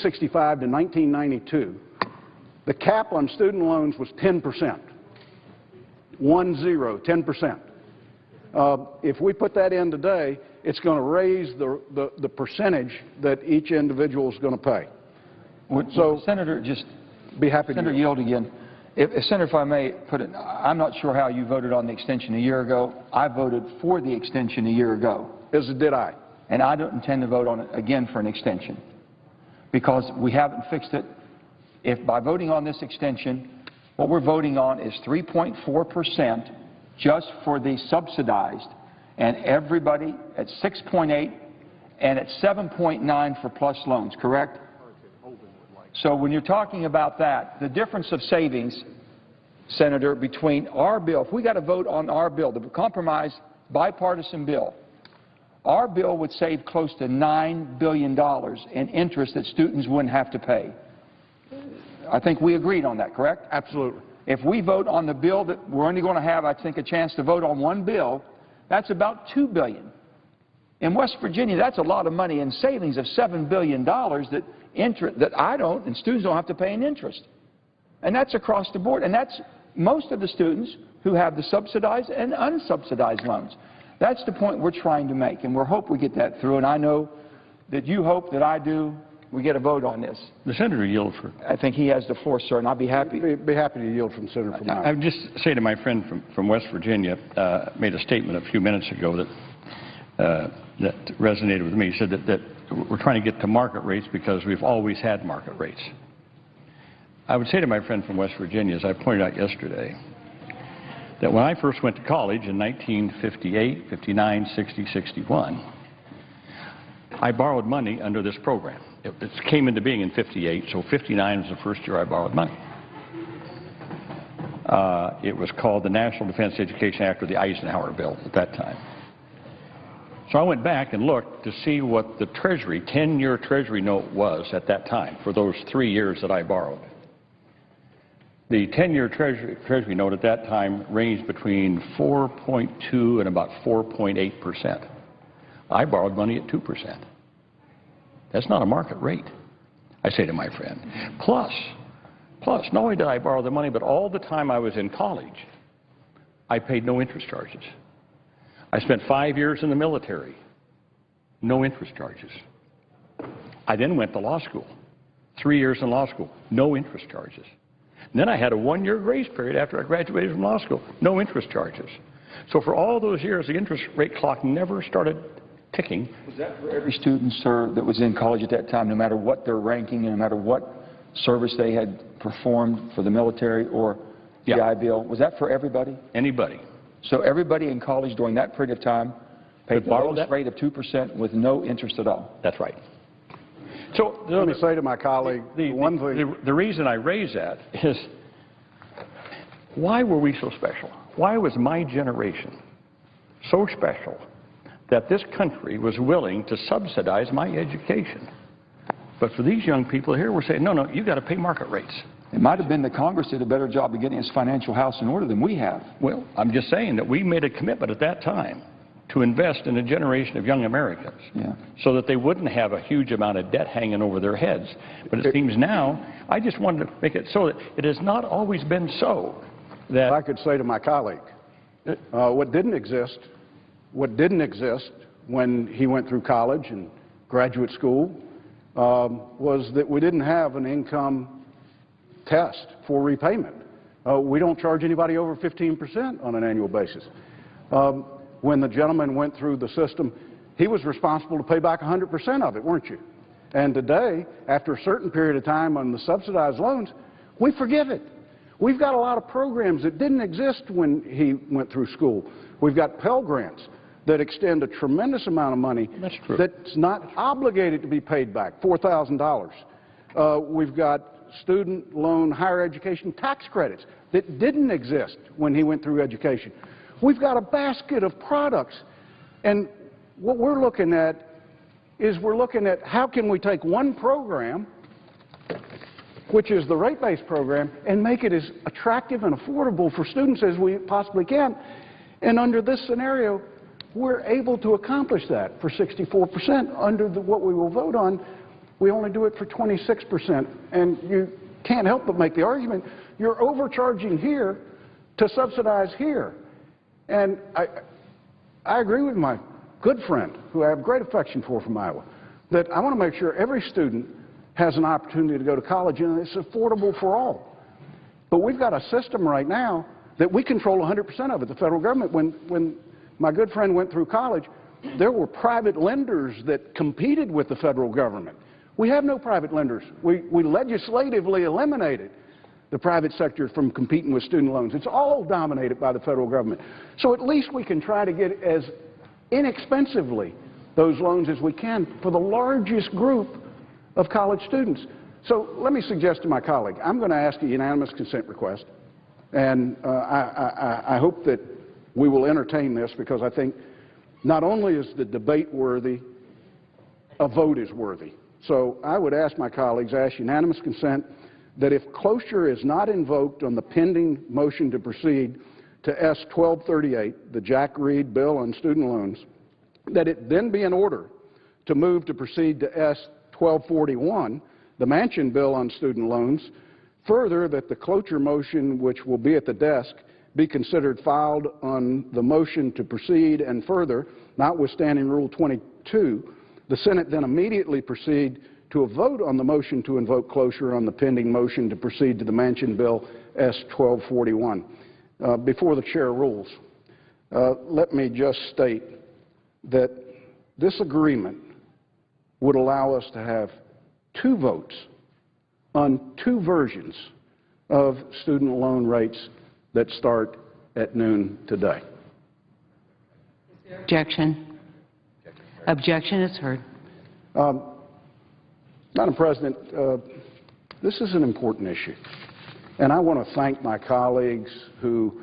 1965 to 1992, the cap on student loans was 10%. 10%. If we put that in today, it's going to raise the percentage that each individual is going to pay. So, Senator, just be happy Senator to yield again. Senator, if I may put it, I'm not sure how you voted on the extension a year ago. I voted for the extension a year ago. As did I. And I don't intend to vote on it again for an extension because we haven't fixed it. If by voting on this extension, what we're voting on is 3.4% just for the subsidized, and everybody at 6.8 and at 7.9 for plus loans, correct? So when you're talking about that, the difference of savings, Senator, between our bill, if we got to vote on our bill, the compromise bipartisan bill, our bill would save close to $9 billion in interest that students wouldn't have to pay. I think we agreed on that, correct? Absolutely. If we vote on the bill that we're only going to have, I think, a chance to vote on one bill, that's about $2 billion. In West Virginia, that's a lot of money in savings of $7 billion that I don't and students don't have to pay in interest. And that's across the board. And that's most of the students who have the subsidized and unsubsidized loans. That's the point we're trying to make, and we hope we get that through. And I know that you hope that I do. We get a vote on this. The Senator yield for. I think he has the floor, sir, and I'll be happy. Be happy to yield from Senator from I would just say to my friend from West Virginia, made a statement a few minutes ago that resonated with me. He said that we're trying to get to market rates because we've always had market rates. I would say to my friend from West Virginia, as I pointed out yesterday, that when I first went to college in 1958, 59, 60, 61, I borrowed money under this program. It came into being in 58, so 59 was the first year I borrowed money. It was called the National Defense Education Act, or the Eisenhower Bill at that time. So I went back and looked to see what the Treasury, 10-year Treasury note was at that time for those 3 years that I borrowed. The 10-year Treasury note at that time ranged between 4.2 and about 4.8%. I borrowed money at 2%. That's not a market rate, I say to my friend. Plus, not only did I borrow the money, but all the time I was in college, I paid no interest charges. I spent 5 years in the military, no interest charges. I then went to law school, 3 years in law school, no interest charges. And then I had a 1-year grace period after I graduated from law school, no interest charges. So for all those years, the interest rate clock never started ticking. Was that for every student, sir, that was in college at that time, no matter what their ranking and no matter what service they had performed for the military or the I-Bill? Was that for everybody? Anybody. So everybody in college during that period of time paid the lowest rate of 2% with no interest at all? That's right. So let me say to my colleague, the reason I raise that is, why were we so special? Why was my generation so special that this country was willing to subsidize my education? But for these young people here, we're saying, no, you've got to pay market rates. It might have been that Congress did a better job of getting its financial house in order than we have. Well, I'm just saying that we made a commitment at that time to invest in a generation of young Americans so that they wouldn't have a huge amount of debt hanging over their heads. But it seems now, I just wanted to make it so that it has not always been so that... If I could say to my colleague, what didn't exist when he went through college and graduate school was that we didn't have an income test for repayment. We don't charge anybody over 15% on an annual basis. When the gentleman went through the system, he was responsible to pay back 100% of it, weren't you? And today, after a certain period of time on the subsidized loans, we forgive it. We've got a lot of programs that didn't exist when he went through school. We've got Pell Grants that extend a tremendous amount of money that's not obligated to be paid back, $4,000. We've got student loan higher education tax credits that didn't exist when he went through education. We've got a basket of products, and what we're looking at is how can we take one program, which is the rate-based program, and make it as attractive and affordable for students as we possibly can. And under this scenario, we're able to accomplish that for 64% under what we will vote on. we only do it for 26%. And you can't help but make the argument, you're overcharging here to subsidize here. And I agree with my good friend, who I have great affection for from Iowa, that I want to make sure every student has an opportunity to go to college and it's affordable for all. But we've got a system right now that we control 100% of it, the federal government. When my good friend went through college, there were private lenders that competed with the federal government. We have no private lenders. We legislatively eliminated the private sector from competing with student loans. It's all dominated by the federal government. So at least we can try to get as inexpensively those loans as we can for the largest group of college students. So let me suggest to my colleague, I'm going to ask a unanimous consent request, and I hope that we will entertain this, because I think not only is the debate worthy, a vote is worthy. So I would ask my colleagues, ask unanimous consent, that if cloture is not invoked on the pending motion to proceed to S-1238, the Jack Reed bill on student loans, that it then be in order to move to proceed to S-1241, the Manchin bill on student loans. Further, that the cloture motion, which will be at the desk, be considered filed on the motion to proceed, and further, notwithstanding Rule 22, the Senate then immediately proceed to a vote on the motion to invoke cloture on the pending motion to proceed to the Manchin bill S-1241. Before the chair rules, let me just state that this agreement would allow us to have 2 votes on 2 versions of student loan rates that start at noon today. Objection. Objection is heard. Madam President, this is an important issue, and I want to thank my colleagues who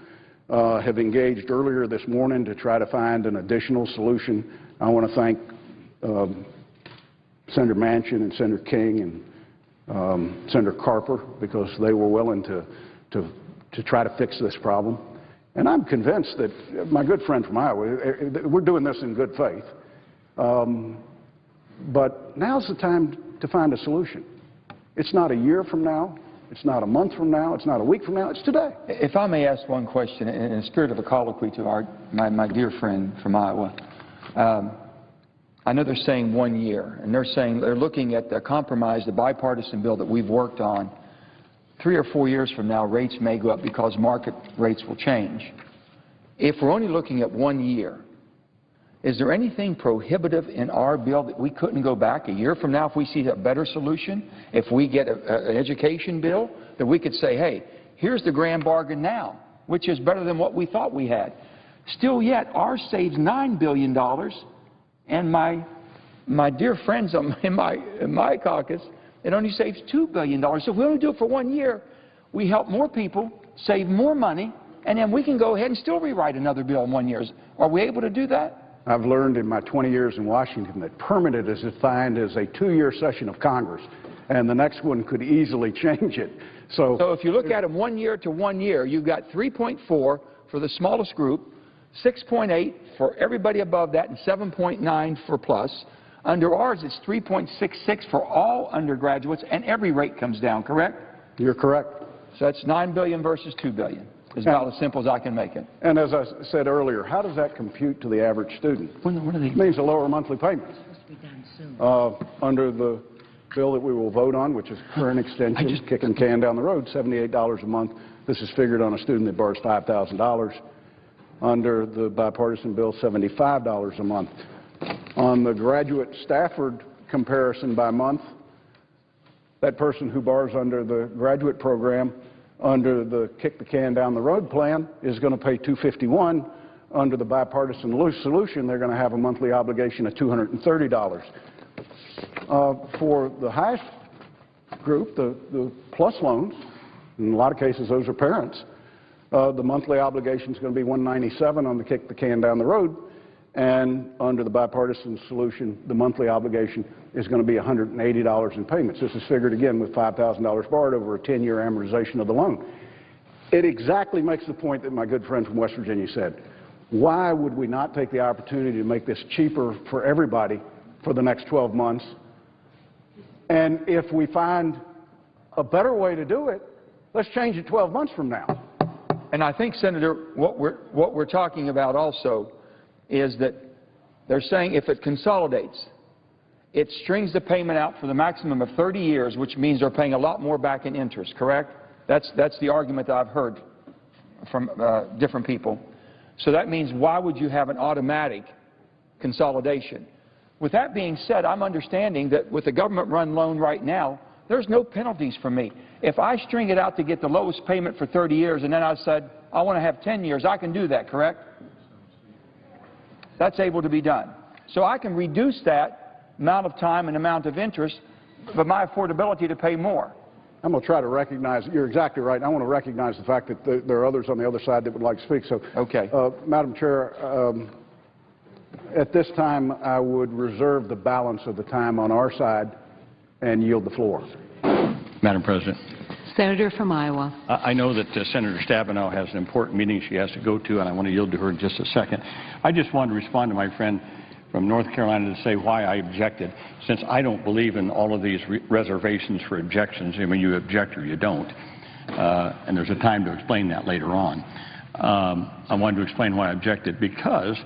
have engaged earlier this morning to try to find an additional solution. I want to thank Senator Manchin and Senator King and Senator Carper, because they were willing to try to fix this problem. And I'm convinced that my good friend from Iowa, we're doing this in good faith. But now's the time to find a solution. It's not a year from now. It's not a month from now. It's not a week from now. It's today. If I may ask one question in the spirit of a colloquy to my dear friend from Iowa. I know they're saying 1 year, and they're looking at the compromise, the bipartisan bill that we've worked on. 3 or 4 years from now, rates may go up because market rates will change. If we're only looking at 1 year, is there anything prohibitive in our bill that we couldn't go back a year from now if we see a better solution? If we get an education bill, that we could say, hey, here's the grand bargain now, which is better than what we thought we had. Still yet, ours saves $9 billion, and my dear friends in my caucus, it only saves $2 billion. So if we only do it for 1 year, we help more people, save more money, and then we can go ahead and still rewrite another bill in 1 year. Are we able to do that? I've learned in my 20 years in Washington that permanent is defined as a 2-year session of Congress, and the next one could easily change it. So if you look at them 1 year to 1 year, you've got 3.4 for the smallest group, 6.8 for everybody above that, and 7.9 for plus. Under ours, it's 3.66 for all undergraduates, and every rate comes down, correct? You're correct. So that's $9 billion versus $2 billion. It's about as simple as I can make it. And as I said earlier, how does that compute to the average student? What are they? It means a lower monthly payment. Under the bill that we will vote on, which is current extension, kicking the can down the road, $78 a month. This is figured on a student that borrows $5,000. Under the bipartisan bill, $75 a month. On the graduate Stafford comparison by month, that person who borrows under the graduate program under the kick the can down the road plan is going to pay $251. Under the bipartisan solution, they're going to have a monthly obligation of $230. For the highest group, the plus loans, in a lot of cases those are parents, the monthly obligation is going to be $197 on the kick the can down the road, and under the bipartisan solution, the monthly obligation is going to be $180 in payments. This is figured, again, with $5,000 borrowed over a 10-year amortization of the loan. It exactly makes the point that my good friend from West Virginia said. Why would we not take the opportunity to make this cheaper for everybody for the next 12 months And if we find a better way to do it, let's change it 12 months from now. And I think, Senator, what we're talking about also is that they're saying if it consolidates, it strings the payment out for the maximum of 30 years, which means they're paying a lot more back in interest, correct? That's the argument that I've heard from different people. So that means why would you have an automatic consolidation? With that being said, I'm understanding that with the government-run loan right now, there's no penalties for me. If I string it out to get the lowest payment for 30 years and then I said, I want to have 10 years, I can do that, correct? That's able to be done. So I can reduce that amount of time and amount of interest, but my affordability to pay more. I'm going to try to recognize, you're exactly right, and I want to recognize the fact that there are others on the other side that would like to speak. So, okay. Madam Chair, at this time, I would reserve the balance of the time on our side and yield the floor. Madam President. Senator from Iowa. I know that Senator Stabenow has an important meeting she has to go to, and I want to yield to her in just a second. I just wanted to respond to my friend from North Carolina to say why I objected, since I don't believe in all of these reservations for objections. I mean, you object or you don't, and there's a time to explain that later on. I wanted to explain why I objected, because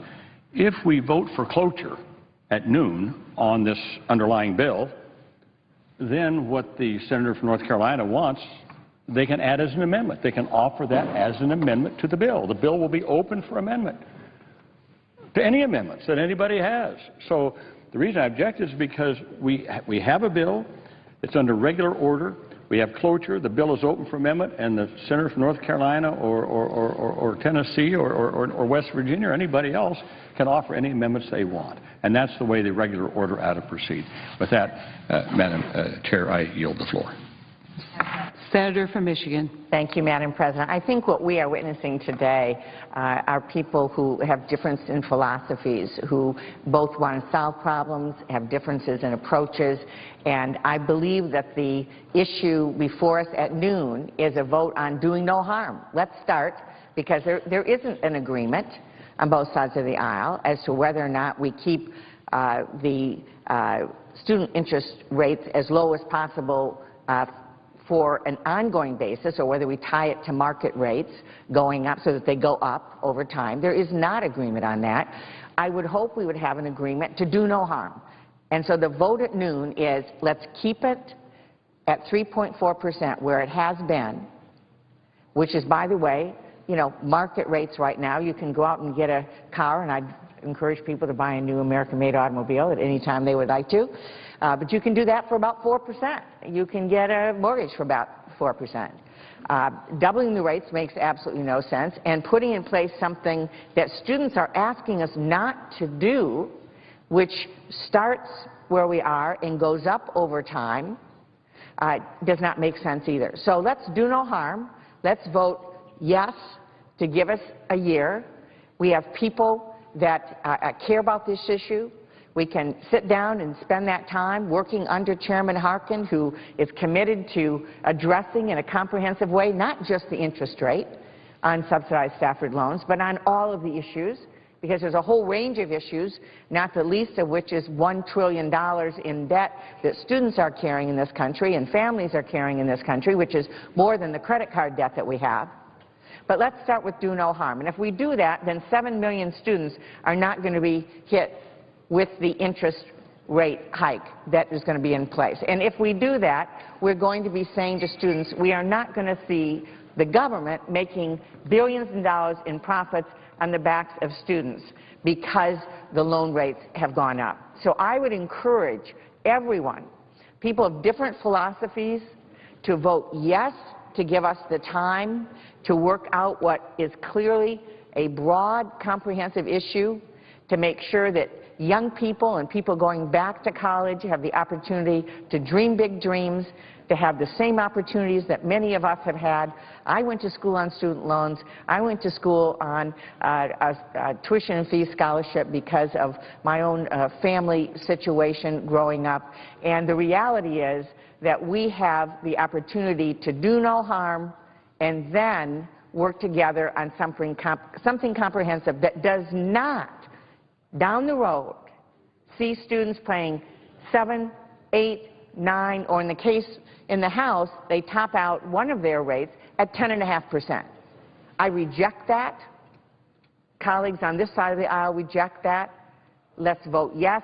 if we vote for cloture at noon on this underlying bill, then what the senator from North Carolina wants, they can add as an amendment. They can offer that as an amendment to the bill. The bill will be open for amendment, to any amendments that anybody has. So the reason I object is because we have a bill. It's under regular order. We have cloture. The bill is open for amendment, and the senator from North Carolina or Tennessee or West Virginia or anybody else can offer any amendments they want. And that's the way the regular order ought to proceed. With that, Madam Chair, I yield the floor. Senator from Michigan. Thank you, Madam President. I think what we are witnessing today are people who have difference in philosophies, who both want to solve problems, have differences in approaches, and I believe that the issue before us at noon is a vote on doing no harm. Let's start, because there isn't an agreement on both sides of the aisle as to whether or not we keep the student interest rates as low as possible for an ongoing basis, or whether we tie it to market rates going up so that they go up over time. There is not agreement on that. I would hope we would have an agreement to do no harm. And so the vote at noon is, let's keep it at 3.4% where it has been, which is, by the way, you know, market rates right now. You can go out and get a car, and I'd encourage people to buy a new American-made automobile at any time they would like to. But you can do that for about 4%. You can get a mortgage for about 4%. Doubling the rates makes absolutely no sense, and putting in place something that students are asking us not to do, which starts where we are and goes up over time, does not make sense either. So let's do no harm. Let's vote yes to give us a year. We have people that care about this issue. We can sit down and spend that time working under Chairman Harkin, who is committed to addressing in a comprehensive way not just the interest rate on subsidized Stafford loans, but on all of the issues, because there's a whole range of issues, not the least of which is $1 trillion in debt that students are carrying in this country and families are carrying in this country, which is more than the credit card debt that we have. But let's start with do no harm. And if we do that, then 7 million students are not going to be hit with the interest rate hike that is going to be in place. And if we do that, we're going to be saying to students, we are not going to see the government making billions of dollars in profits on the backs of students because the loan rates have gone up. So I would encourage everyone, people of different philosophies, to vote yes to give us the time to work out what is clearly a broad, comprehensive issue, to make sure that young people and people going back to college have the opportunity to dream big dreams, to have the same opportunities that many of us have had. I went to school on student loans. I went to school on a tuition and fee scholarship because of my own family situation growing up. And the reality is that we have the opportunity to do no harm and then work together on something comprehensive that does not, down the road, see students paying 7, 8, 9, or in the case in the House, they top out one of their rates at 10.5%. I reject that. Colleagues on this side of the aisle reject that. Let's vote yes,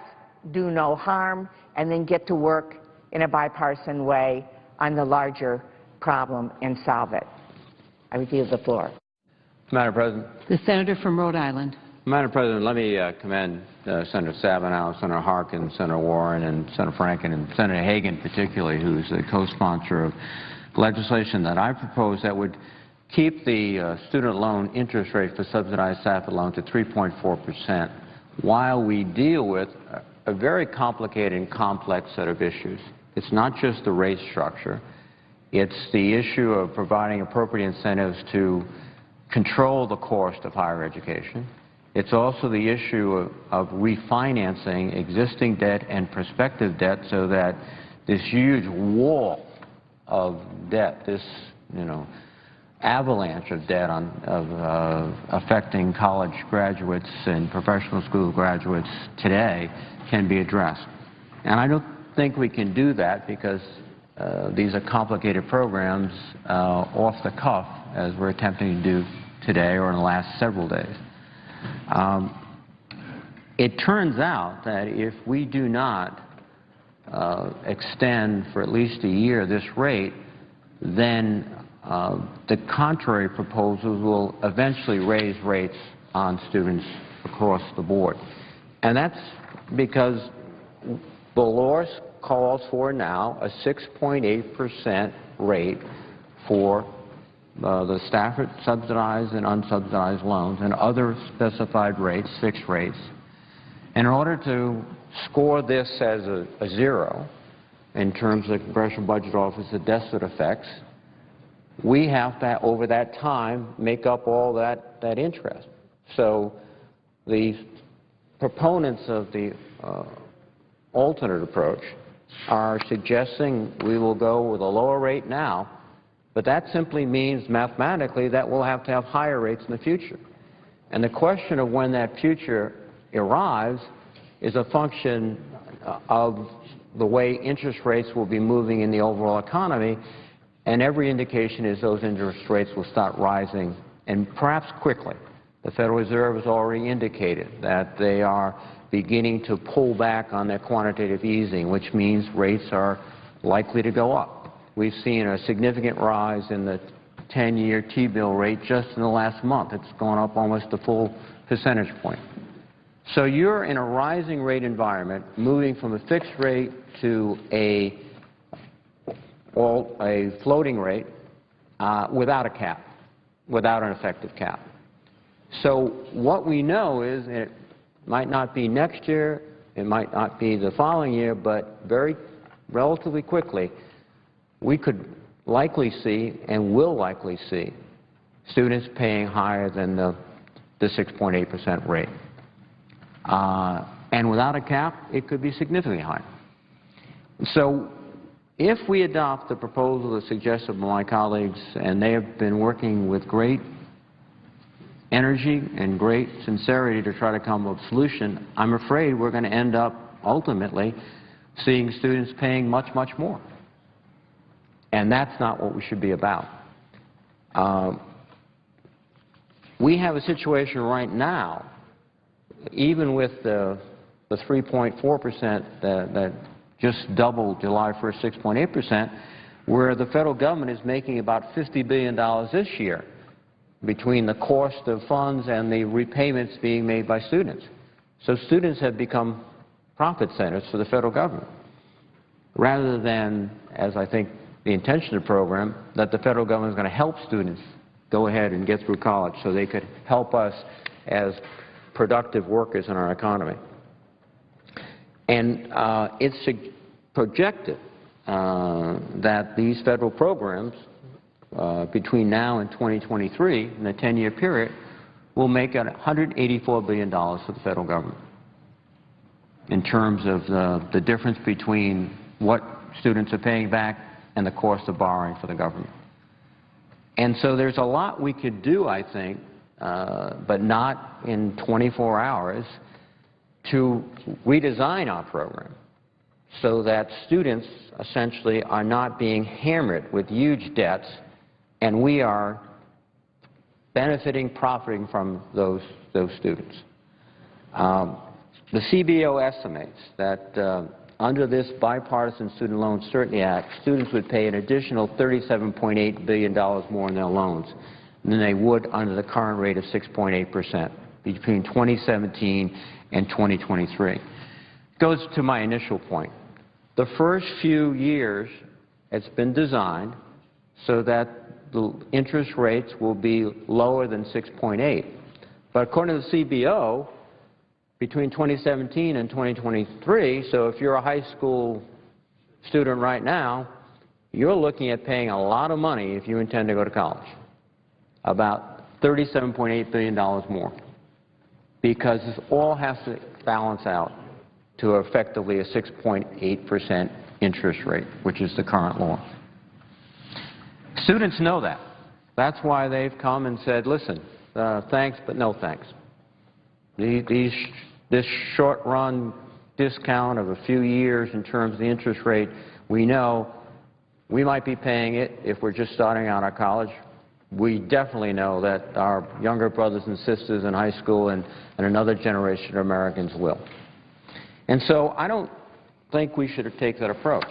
do no harm, and then get to work in a bipartisan way on the larger problem and solve it. I yield the floor. Madam President. The senator from Rhode Island. Madam President, let me commend Senator Stabenow, Senator Harkin, Senator Warren, and Senator Franken, and Senator Hagan particularly, who's the co-sponsor of legislation that I propose that would keep the student loan interest rate for subsidized SAFA loans at 3.4% while we deal with a very complicated and complex set of issues. It's not just the rate structure. It's the issue of providing appropriate incentives to control the cost of higher education. It's also the issue of refinancing existing debt and prospective debt so that this huge wall of debt, this, avalanche of debt affecting college graduates and professional school graduates today can be addressed. And I don't think we can do that because these are complicated programs off the cuff, as we're attempting to do today or in the last several days. It turns out that if we do not extend for at least a year this rate, then the contrary proposals will eventually raise rates on students across the board. And that's because the law calls for now a 6.8% rate for the Stafford subsidized and unsubsidized loans and other specified rates, fixed rates. And in order to score this as a zero in terms of the Congressional Budget Office of deficit effects, we have to, over that time, make up all that interest. So the proponents of the alternate approach are suggesting we will go with a lower rate now, but that simply means mathematically that we'll have to have higher rates in the future. And the question of when that future arrives is a function of the way interest rates will be moving in the overall economy, and every indication is those interest rates will start rising, and perhaps quickly. The Federal Reserve has already indicated that they are beginning to pull back on their quantitative easing, which means rates are likely to go up. We've seen a significant rise in the 10-year T-bill rate just in the last month. It's gone up almost a full percentage point. So you're in a rising rate environment, moving from a fixed rate to a floating rate without a cap, without an effective cap. So what we know is it might not be next year, it might not be the following year, but very relatively quickly, we could likely see and will likely see students paying higher than the 6.8% rate. And without a cap, it could be significantly higher. So if we adopt the proposal that's suggested by my colleagues, and they have been working with great energy and great sincerity to try to come up with a solution, I'm afraid we're going to end up ultimately seeing students paying much, much more. And that's not what we should be about. We have a situation right now, even with the 3.4% that just doubled July 1st, 6.8%, where the federal government is making about $50 billion this year between the cost of funds and the repayments being made by students. So students have become profit centers for the federal government, rather than, as I think the intention of the program, that the federal government is going to help students go ahead and get through college so they could help us as productive workers in our economy. And it's projected that these federal programs between now and 2023, in a 10-year period, will make $184 billion for the federal government in terms of the difference between what students are paying back and the cost of borrowing for the government. And so there's a lot we could do, I think, but not in 24 hours, to redesign our program so that students essentially are not being hammered with huge debts, and we are benefiting, profiting from those students. The CBO estimates that under this Bipartisan Student Loan Certainty Act, students would pay an additional $37.8 billion more in their loans than they would under the current rate of 6.8% between 2017 and 2023. Goes to my initial point. The first few years, it's been designed so that the interest rates will be lower than 6.8. But according to the CBO, between 2017 and 2023, so if you're a high school student right now, you're looking at paying a lot of money if you intend to go to college, about $37.8 billion more, because this all has to balance out to effectively a 6.8% interest rate, which is the current law. Students know that. That's why they've come and said, listen, thanks, but no thanks. This short-run discount of a few years in terms of the interest rate, we know we might be paying it if we're just starting out our college. We definitely know that our younger brothers and sisters in high school and another generation of Americans will. And so I don't think we should take that approach.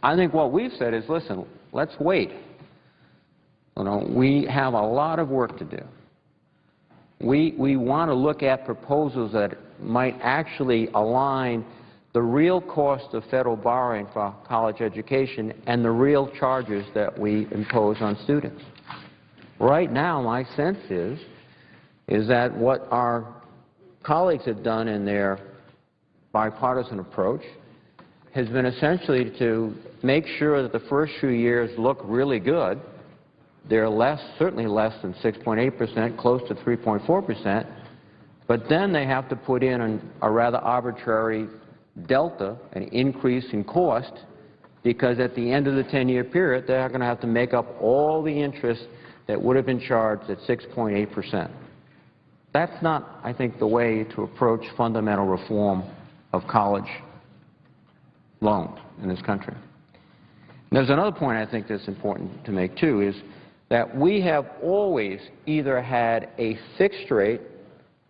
I think what we've said is, listen, let's wait. You know, we have a lot of work to do. We want to look at proposals that might actually align the real cost of federal borrowing for college education and the real charges that we impose on students. Right now, my sense is that what our colleagues have done in their bipartisan approach has been essentially to make sure that the first few years look really good. They're certainly less than 6.8%, close to 3.4%, but then they have to put in a rather arbitrary delta, an increase in cost, because at the end of the 10-year period, they're going to have to make up all the interest that would have been charged at 6.8%. That's not, I think, the way to approach fundamental reform of college loans in this country. And there's another point I think that's important to make, too, is that we have always either had a fixed rate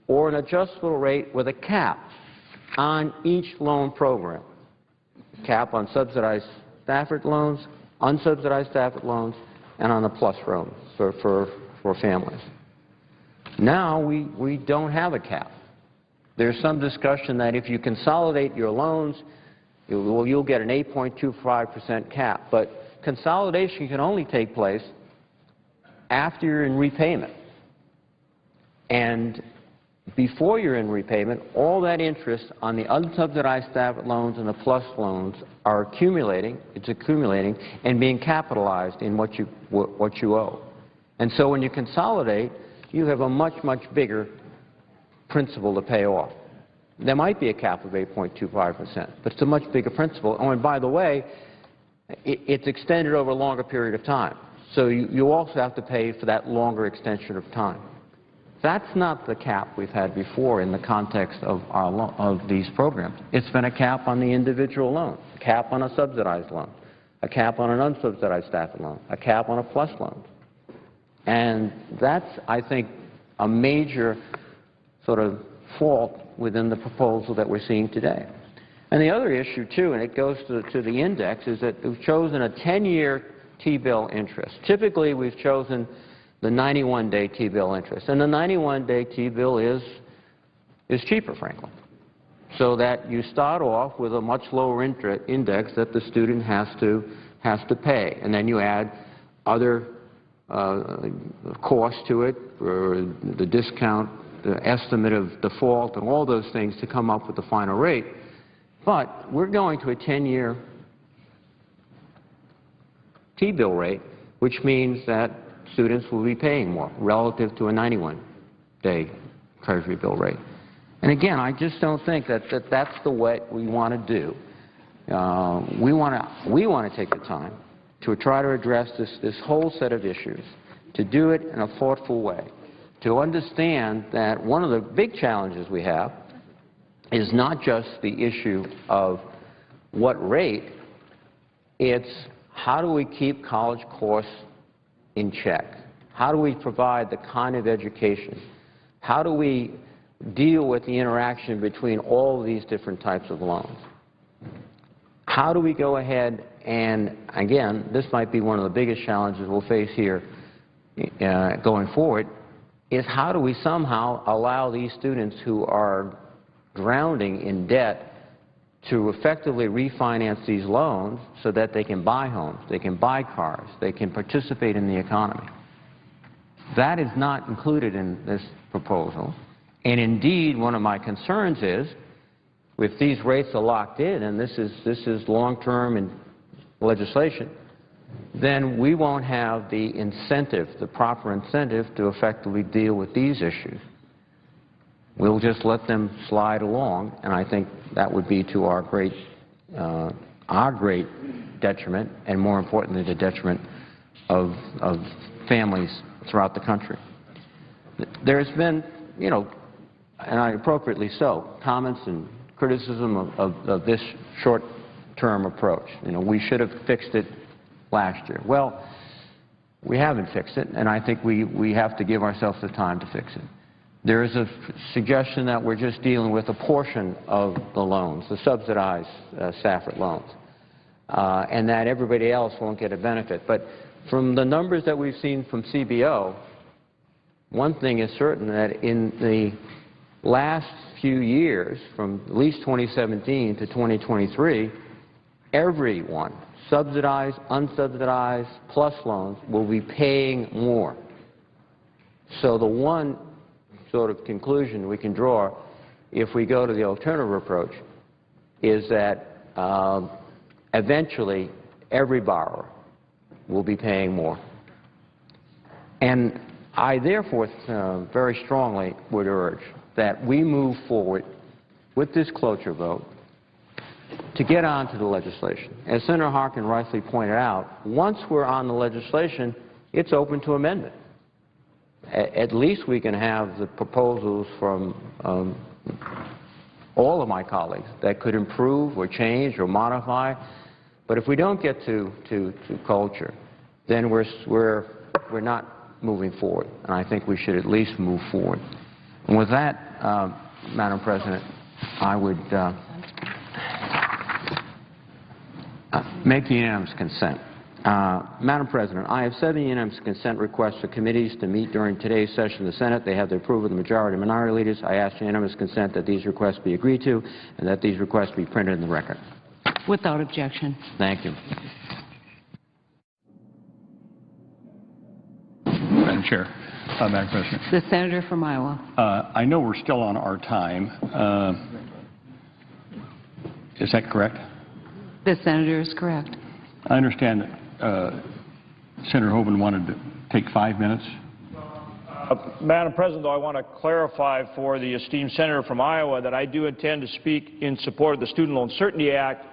or an adjustable rate with a cap on each loan program. Cap on subsidized Stafford loans, unsubsidized Stafford loans, and on the PLUS loans for families. Now we don't have a cap. There's some discussion that if you consolidate your loans, you'll get an 8.25% cap. But consolidation can only take place after you're in repayment. And before you're in repayment, all that interest on the unsubsidized Stafford loans and the PLUS loans are accumulating, and being capitalized in what you owe. And so when you consolidate, you have a much, much bigger principal to pay off. There might be a cap of 8.25%, but it's a much bigger principal. Oh, and by the way, it's extended over a longer period of time. So you also have to pay for that longer extension of time. That's not the cap we've had before in the context of these programs. It's been a cap on the individual loan, a cap on a subsidized loan, a cap on an unsubsidized Stafford loan, a cap on a PLUS loan. And that's, I think, a major sort of fault within the proposal that we're seeing today. And the other issue, too, and it goes to the index, is that we've chosen a 10-year T-bill interest. Typically, we've chosen the 91-day T-bill interest. And the 91-day T-bill is cheaper, frankly, so that you start off with a much lower index that the student has to pay. And then you add other costs to it, or the discount, the estimate of default, and all those things to come up with the final rate. But we're going to a 10-year T-bill rate, which means that students will be paying more relative to a 91-day Treasury bill rate. And again, I just don't think that that's the way we want to do. We want to take the time to try to address this whole set of issues, to do it in a thoughtful way, to understand that one of the big challenges we have is not just the issue of what rate. It's how do we keep college costs in check? How do we provide the kind of education? How do we deal with the interaction between all of these different types of loans? How do we go ahead and, again, this might be one of the biggest challenges we'll face here going forward, is how do we somehow allow these students who are drowning in debt to effectively refinance these loans so that they can buy homes, they can buy cars, they can participate in the economy. That is not included in this proposal. And indeed, one of my concerns is, if these rates are locked in, and this is long-term in legislation, then we won't have the incentive, the proper incentive to effectively deal with these issues. We'll just let them slide along, and I think that would be to our great detriment, and more importantly, the detriment of families throughout the country. There's been, you know, and appropriately so, comments and criticism of this short-term approach. You know, we should have fixed it last year. Well, we haven't fixed it, and I think we have to give ourselves the time to fix it. There is a suggestion that we're just dealing with a portion of the loans, the subsidized Stafford loans, and that everybody else won't get a benefit. But from the numbers that we've seen from CBO, one thing is certain, that in the last few years, from at least 2017 to 2023, everyone, subsidized, unsubsidized, plus loans, will be paying more. So the one sort of conclusion we can draw, if we go to the alternative approach, is that eventually every borrower will be paying more. And I therefore very strongly would urge that we move forward with this cloture vote to get on to the legislation. As Senator Harkin rightly pointed out, once we're on the legislation, it's open to amendment. At least we can have the proposals from all of my colleagues that could improve or change or modify. But if we don't get to culture, then we're not moving forward. And I think we should at least move forward. And with that, Madam President, I would make the unanimous consent. Madam President, I have 7 unanimous consent requests for committees to meet during today's session of the Senate. They have the approval of the majority and minority leaders. I ask unanimous consent that these requests be agreed to and that these requests be printed in the record. Without objection. Thank you. Madam Chair, Madam President. The senator from Iowa. I know we're still on our time. Is that correct? The senator is correct. I understand that Senator Hoeven wanted to take 5 minutes. Madam President, though, I want to clarify for the esteemed senator from Iowa that I do intend to speak in support of the Student Loan Certainty Act,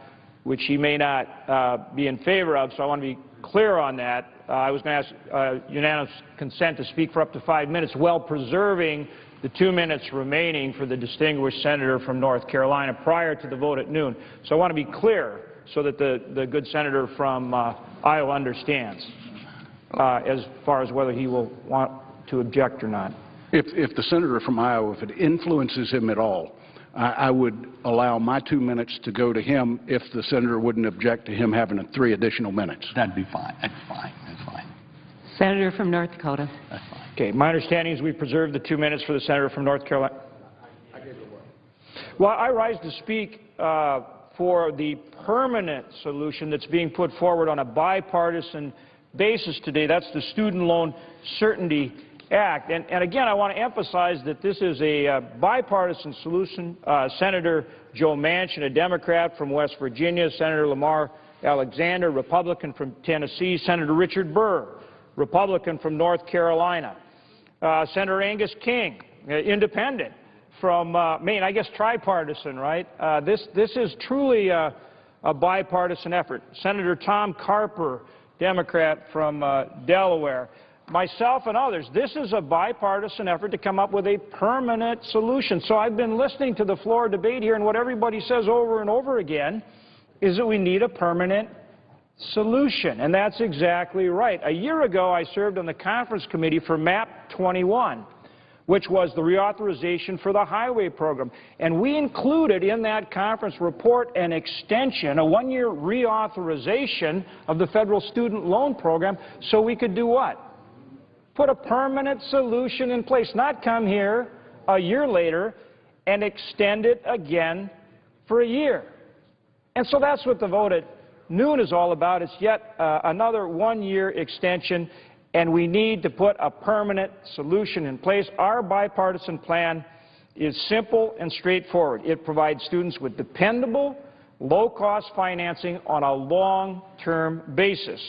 which he may not be in favor of, so I want to be clear on that. I was going to ask unanimous consent to speak for up to 5 minutes while preserving the 2 minutes remaining for the distinguished senator from North Carolina prior to the vote at noon. So I want to be clear so that the good senator from Iowa understands as far as whether he will want to object or not. If the senator from Iowa, if it influences him at all, I would allow my 2 minutes to go to him if the senator wouldn't object to him having 3 additional minutes. That'd be fine. That's fine. That's fine. Senator from North Dakota. That's fine. Okay, my understanding is we preserved the 2 minutes for the senator from North Carolina. Well, I rise to speak for the permanent solution that's being put forward on a bipartisan basis today. That's the Student Loan Certainty Act. And again, I want to emphasize that this is a bipartisan solution. Senator Joe Manchin, a Democrat from West Virginia, Senator Lamar Alexander, Republican from Tennessee, Senator Richard Burr, Republican from North Carolina, Senator Angus King, Independent from Maine, I guess tripartisan, right? This is truly a bipartisan effort. Senator Tom Carper, Democrat from Delaware, myself and others. This is a bipartisan effort to come up with a permanent solution. So I've been listening to the floor debate here, and what everybody says over and over again is that we need a permanent solution, and that's exactly right. A year ago, I served on the conference committee for MAP 21, which was the reauthorization for the highway program. And we included in that conference report an extension, a one-year reauthorization of the federal student loan program so we could do what? Put a permanent solution in place, not come here a year later and extend it again for a year. And so that's what the vote at noon is all about. It's yet another one-year extension, and we need to put a permanent solution in place. Our bipartisan plan is simple and straightforward. It provides students with dependable, low-cost financing on a long-term basis.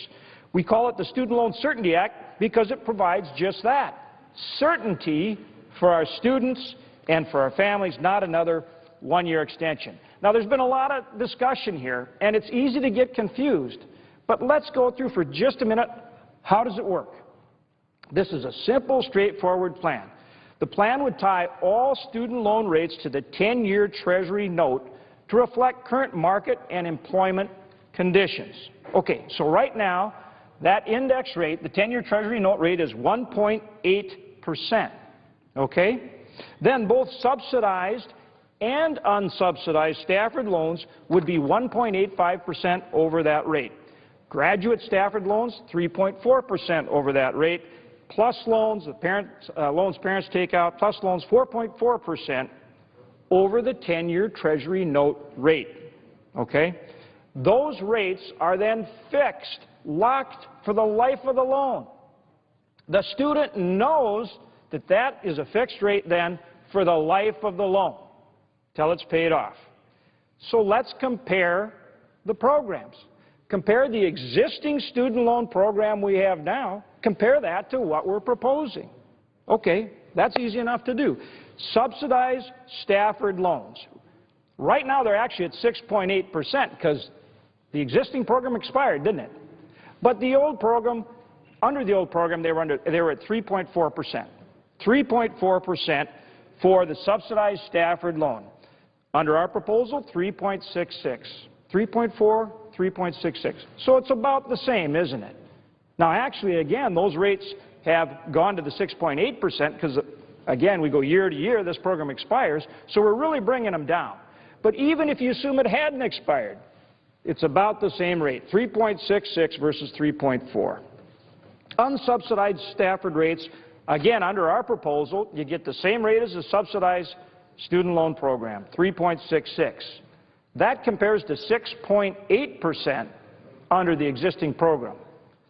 We call it the Student Loan Certainty Act because it provides just that, certainty for our students and for our families, not another one-year extension. Now, there's been a lot of discussion here, and it's easy to get confused, but let's go through for just a minute, how does it work? This is a simple, straightforward plan. The plan would tie all student loan rates to the 10-year Treasury note to reflect current market and employment conditions. Okay, so right now, that index rate, the 10-year Treasury note rate, is 1.8%. Okay? Then both subsidized and unsubsidized Stafford loans would be 1.85% over that rate. Graduate Stafford loans, 3.4% over that rate. Plus loans, loans parents take out, plus loans, 4.4% over the 10-year Treasury note rate. Okay? Those rates are then fixed, locked for the life of the loan. The student knows that that is a fixed rate then for the life of the loan, till it's paid off. So let's compare the programs. Compare the existing student loan program we have now, compare that to what we're proposing. Okay, that's easy enough to do. Subsidized Stafford loans. Right now they're actually at 6.8% because the existing program expired, didn't it? But the old program, under the old program, they were at 3.4%. 3.4% for the subsidized Stafford loan. Under our proposal, 3.66. 3.4, 3.66. So it's about the same, isn't it? Now, actually, again, those rates have gone to the 6.8% because, again, we go year to year, this program expires, so we're really bringing them down. But even if you assume it hadn't expired, it's about the same rate, 3.66 versus 3.4. Unsubsidized Stafford rates, again, under our proposal, you get the same rate as the subsidized student loan program, 3.66. That compares to 6.8% under the existing program.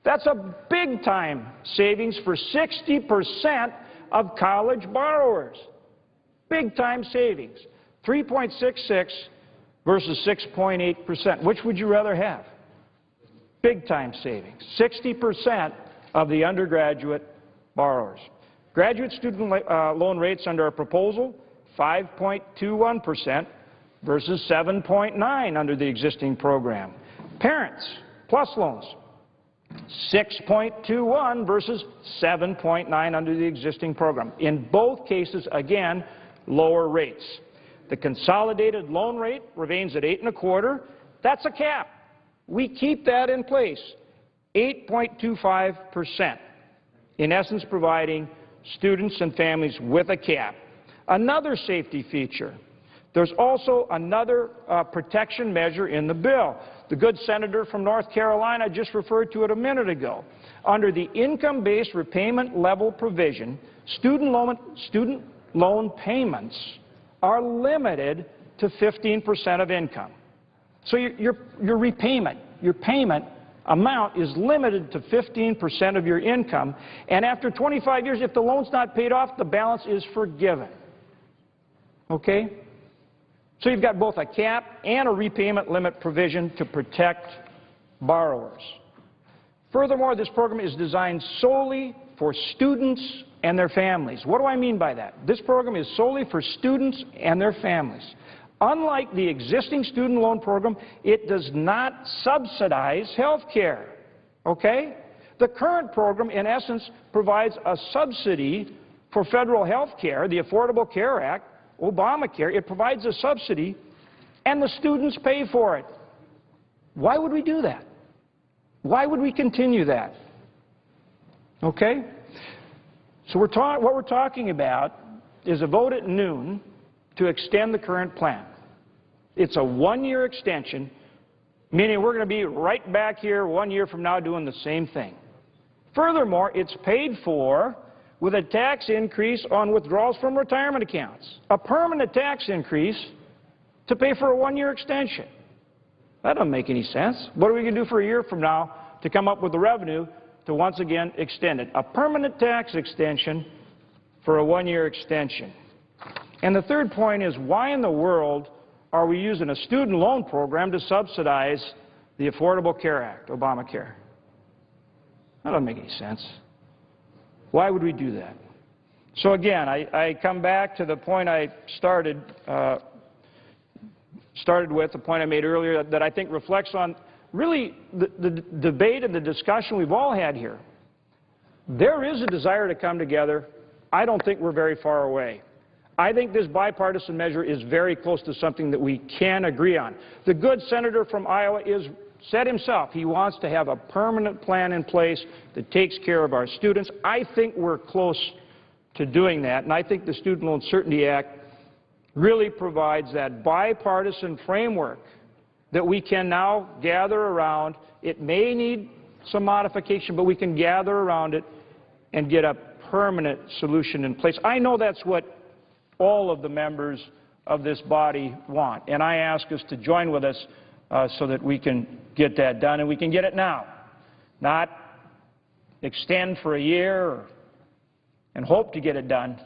That's a big-time savings for 60% of college borrowers. Big-time savings. 3.66 versus 6.8%. Which would you rather have? Big-time savings. 60% of the undergraduate borrowers. Graduate student loan rates under our proposal, 5.21% versus 7.9% under the existing program. Parents, plus loans, 6.21 versus 7.9 under the existing program. In both cases, again, lower rates. The consolidated loan rate remains at 8.25%. That's a cap. We keep that in place, 8.25%. In essence, providing students and families with a cap. Another safety feature. There's also another protection measure in the bill. The good senator from North Carolina just referred to it a minute ago. Under the income-based repayment level provision, student loan payments are limited to 15% of income. So your payment amount is limited to 15% of your income, and after 25 years, if the loan's not paid off, the balance is forgiven. Okay? So you've got both a cap and a repayment limit provision to protect borrowers. Furthermore, this program is designed solely for students and their families. What do I mean by that? This program is solely for students and their families. Unlike the existing student loan program, it does not subsidize health care. Okay? The current program, in essence, provides a subsidy for federal health care, the Affordable Care Act, Obamacare. It provides a subsidy, and the students pay for it. Why would we do that? Why would we continue that? Okay? So what we're talking about is a vote at noon to extend the current plan. It's a one-year extension, meaning we're going to be right back here 1 year from now doing the same thing. Furthermore, it's paid for with a tax increase on withdrawals from retirement accounts, a permanent tax increase to pay for a one-year extension. That doesn't make any sense. What are we going to do for a year from now to come up with the revenue to once again extend it? A permanent tax extension for a one-year extension. And the third point is, why in the world are we using a student loan program to subsidize the Affordable Care Act, Obamacare? That doesn't make any sense. Why would we do that? So again, I come back to the point I started with, the point I made earlier that I think reflects on really the debate and the discussion we've all had here. There is a desire to come together. I don't think we're very far away. I think this bipartisan measure is very close to something that we can agree on. The good senator from Iowa said himself he wants to have a permanent plan in place that takes care of our students. I think we're close to doing that, and I think the Student Loan Certainty Act really provides that bipartisan framework that we can now gather around. It may need some modification, but we can gather around it and get a permanent solution in place. I know that's what all of the members of this body want, and I ask us to join with us so that we can get that done, and we can get it now, not extend for a year and hope to get it done.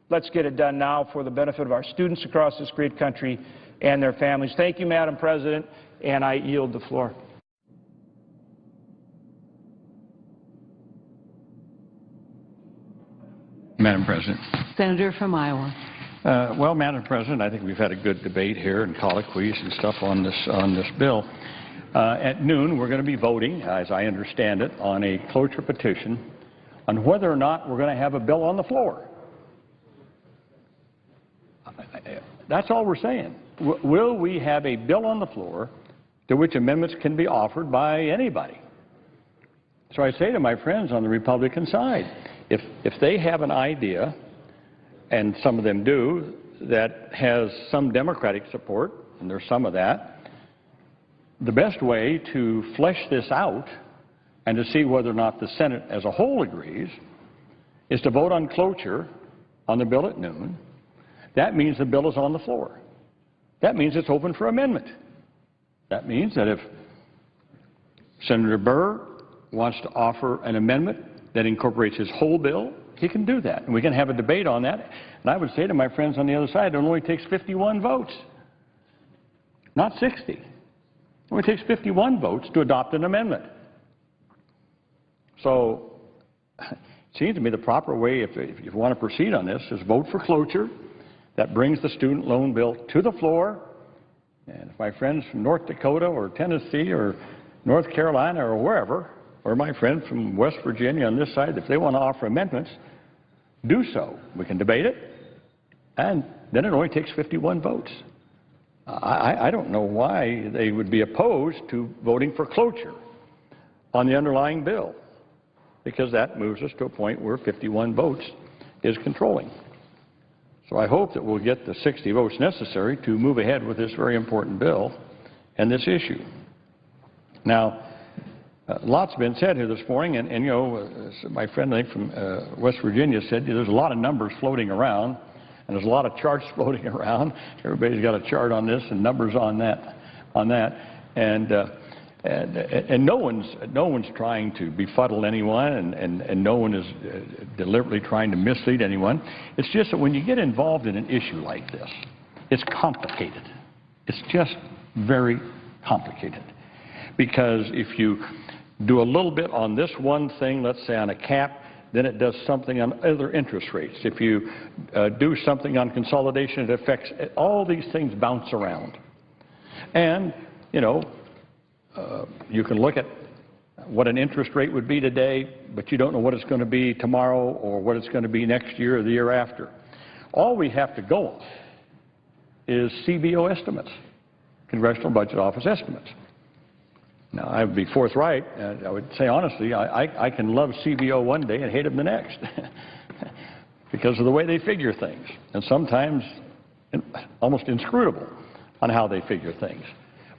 Let's get it done now for the benefit of our students across this great country and their families. Thank you, Madam President, and I yield the floor. Madam President. Senator from Iowa. Well, Madam President, I think we've had a good debate here and colloquies and stuff on this bill. At noon, we're going to be voting, as I understand it, on a cloture petition on whether or not we're going to have a bill on the floor. That's all we're saying. Will we have a bill on the floor to which amendments can be offered by anybody? So I say to my friends on the Republican side, if they have an idea, and some of them do, that has some Democratic support, and there's some of that, the best way to flesh this out and to see whether or not the Senate as a whole agrees is to vote on cloture on the bill at noon. That means the bill is on the floor. That means it's open for amendment. That means that if Senator Burr wants to offer an amendment that incorporates his whole bill, he can do that, and we can have a debate on that. And I would say to my friends on the other side, it only takes 51 votes, not 60. It only takes 51 votes to adopt an amendment. So it seems to me the proper way, if you want to proceed on this, is vote for cloture. That brings the student loan bill to the floor. And if my friends from North Dakota or Tennessee or North Carolina or wherever, or my friend from West Virginia on this side, if they want to offer amendments, do so. We can debate it, and then it only takes 51 votes. I don't know why they would be opposed to voting for cloture on the underlying bill, because that moves us to a point where 51 votes is controlling. So I hope that we'll get the 60 votes necessary to move ahead with this very important bill and this issue. Now, lots been said here this morning, and you know, my friend I think from West Virginia said there's a lot of numbers floating around, and there's a lot of charts floating around. Everybody's got a chart on this and numbers on that, and no one's trying to befuddle anyone, and no one is deliberately trying to mislead anyone. It's just that when you get involved in an issue like this, it's complicated. It's just very complicated, because if you do a little bit on this one thing, let's say on a cap, then it does something on other interest rates. If you do something on consolidation, it affects, all these things bounce around. And, you know, you can look at what an interest rate would be today, but you don't know what it's going to be tomorrow or what it's going to be next year or the year after. All we have to go on is CBO estimates, Congressional Budget Office estimates. Now, I would be forthright, and I would say honestly, I can love CBO one day and hate them the next because of the way they figure things, and sometimes almost inscrutable on how they figure things.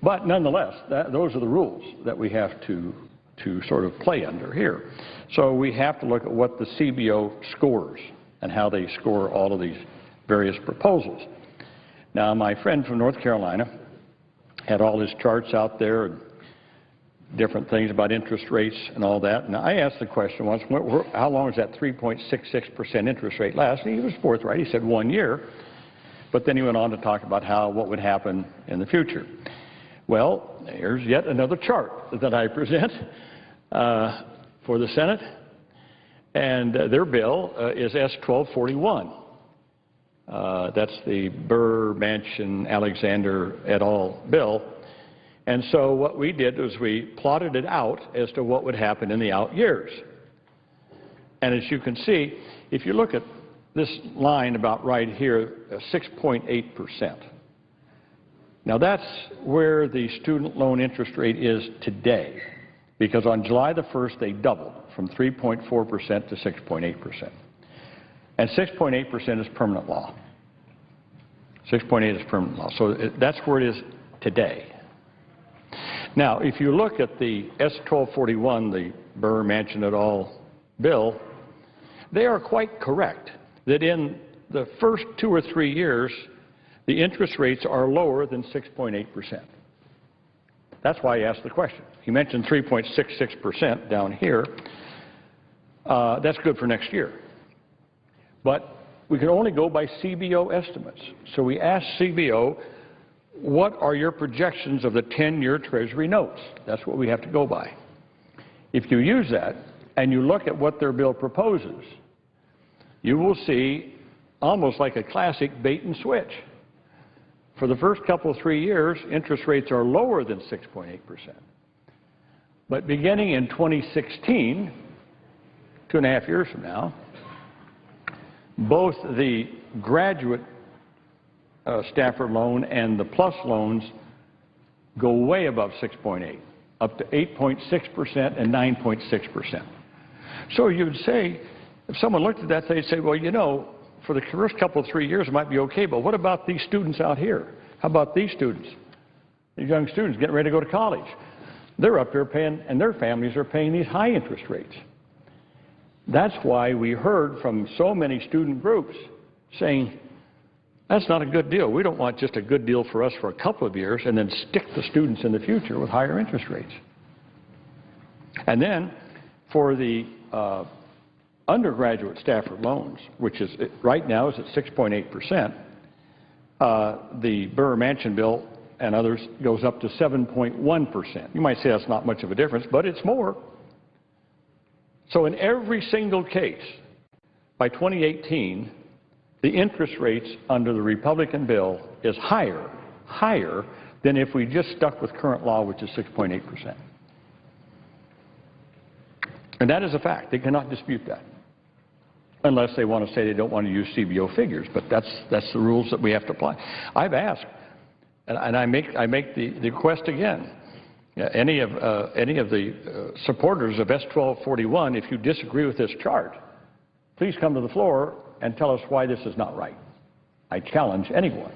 But nonetheless, those are the rules that we have to sort of play under here. So we have to look at what the CBO scores and how they score all of these various proposals. Now, my friend from North Carolina had all his charts out there, and different things about interest rates and all that. And I asked the question once, how long does that 3.66% interest rate last? And he was forthright. He said 1 year. But then he went on to talk about what would happen in the future. Well, here's yet another chart that I present for the Senate. And their bill is S-1241. That's the Burr, Manchin, Alexander et al. Bill. And so what we did was we plotted it out as to what would happen in the out years. And as you can see, if you look at this line about right here, 6.8%. Now that's where the student loan interest rate is today, because on July the 1st they doubled from 3.4% to 6.8%. And 6.8% is permanent law. 6.8 is permanent law. So that's where it is today. Now, if you look at the S-1241, the Burr, Manchin et al. Bill, they are quite correct that in the first 2 or 3 years, the interest rates are lower than 6.8%. That's why I asked the question. He mentioned 3.66% down here. That's good for next year. But we can only go by CBO estimates. So we asked CBO, what are your projections of the 10-year Treasury notes? That's what we have to go by. If you use that and you look at what their bill proposes, you will see almost like a classic bait and switch. For the first couple of 3 years, interest rates are lower than 6.8%. But beginning in 2016, 2.5 years from now, both the graduate Stafford loan and the PLUS loans go way above 6.8, up to 8.6% and 9.6%. So you would say, if someone looked at that, they'd say, well, you know, for the first couple of 3 years it might be okay, but what about these students out here? How about these students? These young students getting ready to go to college. They're up here paying, and their families are paying these high interest rates. That's why we heard from so many student groups saying, that's not a good deal. We don't want just a good deal for us for a couple of years and then stick the students in the future with higher interest rates. And then for the undergraduate Stafford loans, which is right now is at 6.8%, the Burr-Manchin bill and others goes up to 7.1%. You might say that's not much of a difference, but it's more. So in every single case, by 2018, the interest rates under the Republican bill is higher than if we just stuck with current law, which is 6.8%. And that is a fact. They cannot dispute that, unless they want to say they don't want to use CBO figures. But that's the rules that we have to apply. I've asked, and I make the request again. Any of the supporters of S-1241, if you disagree with this chart, please come to the floor and tell us why this is not right. I challenge anyone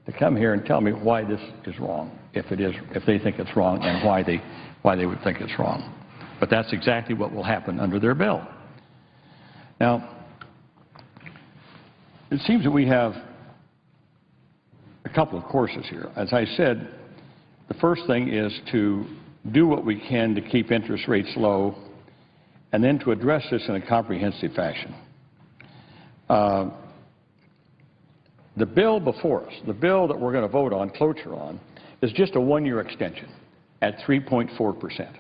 to come here and tell me why this is wrong, if they think it's wrong, and why they would think it's wrong. But that's exactly what will happen under their bill. Now, it seems that we have a couple of courses here. As I said, the first thing is to do what we can to keep interest rates low, and then to address this in a comprehensive fashion. The bill before us, the bill that we're going to vote on, cloture on, is just a one-year extension at 3.4%.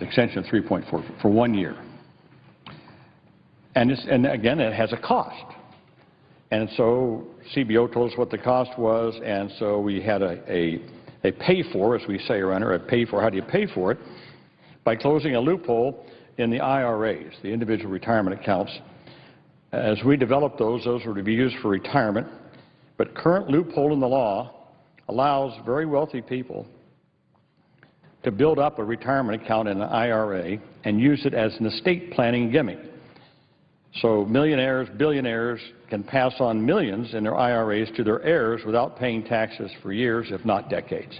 Extension of 3.4 for 1 year. And again, it has a cost. And so CBO told us what the cost was, and so we had a pay-for, as we say around here, a pay-for. How do you pay for it? By closing a loophole in the IRAs, the individual retirement accounts. As we developed those were to be used for retirement, but current loophole in the law allows very wealthy people to build up a retirement account in an IRA and use it as an estate planning gimmick. So millionaires, billionaires can pass on millions in their IRAs to their heirs without paying taxes for years, if not decades.